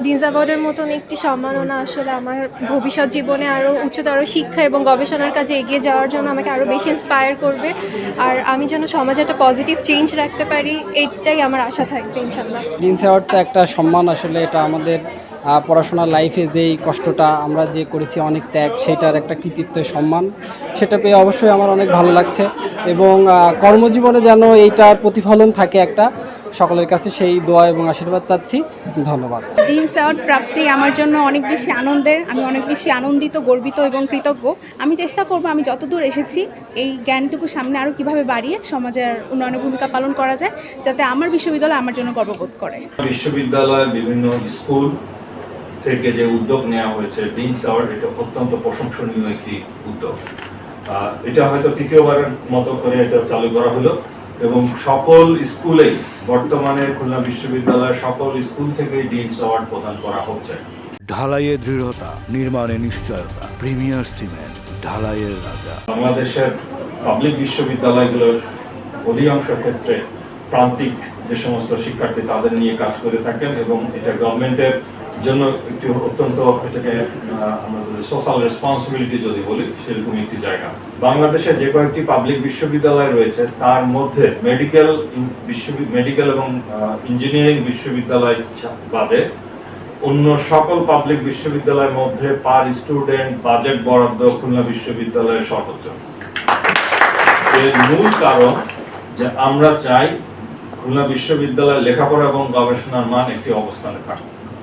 Deans অ্যাওয়ার্ডের মতন একটি সম্মাননা আসলে আমার ভবিষ্যৎ জীবনে আরও উচ্চতর শিক্ষা এবং গবেষণার কাজে এগিয়ে যাওয়ার জন্য আমাকে আরও বেশি ইন্সপায়ার করবে। আর আমি যেন সমাজে একটা পজিটিভ চেঞ্জ রাখতে পারি, এইটাই আমার আশা থাকবে ইনশাল্লাহ। ডিনস অ্যাওয়ার্ডটা একটা সম্মান, আসলে এটা আমাদের পড়াশোনার লাইফে যেই কষ্টটা আমরা যে করেছি, অনেক ত্যাগ, সেটার একটা কৃতিত্বের সম্মান। সেটা পেয়ে অবশ্যই আমার অনেক ভালো লাগছে এবং কর্মজীবনে যেন এইটার প্রতিফলন থাকে একটা, সকলের কাছে সেই দোয়া এবং আশীর্বাদ চাচ্ছি। ধন্যবাদ। ডিনস অ্যাওয়ার্ড প্রাপ্তি আমার জন্য অনেক বেশি আনন্দের। আমি অনেক বেশি আনন্দিত, গর্বিত এবং কৃতজ্ঞ। আমি চেষ্টা করব আমি যতদূর এসেছি এই জ্ঞানটুকু সামনে আরও কীভাবে বাড়িয়ে সমাজের উন্নয়নে ভূমিকা পালন করা যায়, যাতে আমার বিশ্ববিদ্যালয় আমার জন্য গর্ববোধ করে। বিশ্ববিদ্যালয়ের বিভিন্ন স্কুল থেকে যে উদ্যোগ নেওয়া হয়েছে ডিনস অ্যাওয়ার্ড, এটা অত্যন্ত প্রশংসনীয় একটি উদ্যোগ। এটা হয়তো তৃতীয়বারের মতো করে এটা চালু করা হলো এবং সকল স্কুলেই বর্তমানে খুলনা বিশ্ববিদ্যালয়ের সকল স্কুল থেকে ডিনস অ্যাওয়ার্ড প্রদান করা হচ্ছে। ঢালাইয়ে দৃঢ়তা, নির্মাণে নিশ্চয়তা, প্রিমিয়ার সিমেন্ট, ঢালাইয়ের রাজা। বাংলাদেশের পাবলিক বিশ্ববিদ্যালয়গুলোর অধিকাংশ ক্ষেত্রে প্রান্তিক যে সমস্ত শিক্ষার্থী তাদের নিয়ে কাজ করে থাকেন এবং এটা গভর্নমেন্টের জন্য একটি অত্যন্ত, এটাকে আমাদের সোশ্যাল রেসপন্সিবিলিটি যদি বলি, সেরকম একটি জায়গা। বাংলাদেশে যে কয়েকটি পাবলিক বিশ্ববিদ্যালয় রয়েছে তার মধ্যে মেডিকেল এবং ইঞ্জিনিয়ারিং বিশ্ববিদ্যালয় বাদে অন্য সকল পাবলিক বিশ্ববিদ্যালয়ের মধ্যে পার স্টুডেন্ট বাজেট বরাদ্দ খুলনা বিশ্ববিদ্যালয়ের সর্বোচ্চ। এর মূল কারণ যে আমরা চাই খুলনা বিশ্ববিদ্যালয়ের লেখাপড়া এবং গবেষণার মান একটি অবস্থানে থাকুক।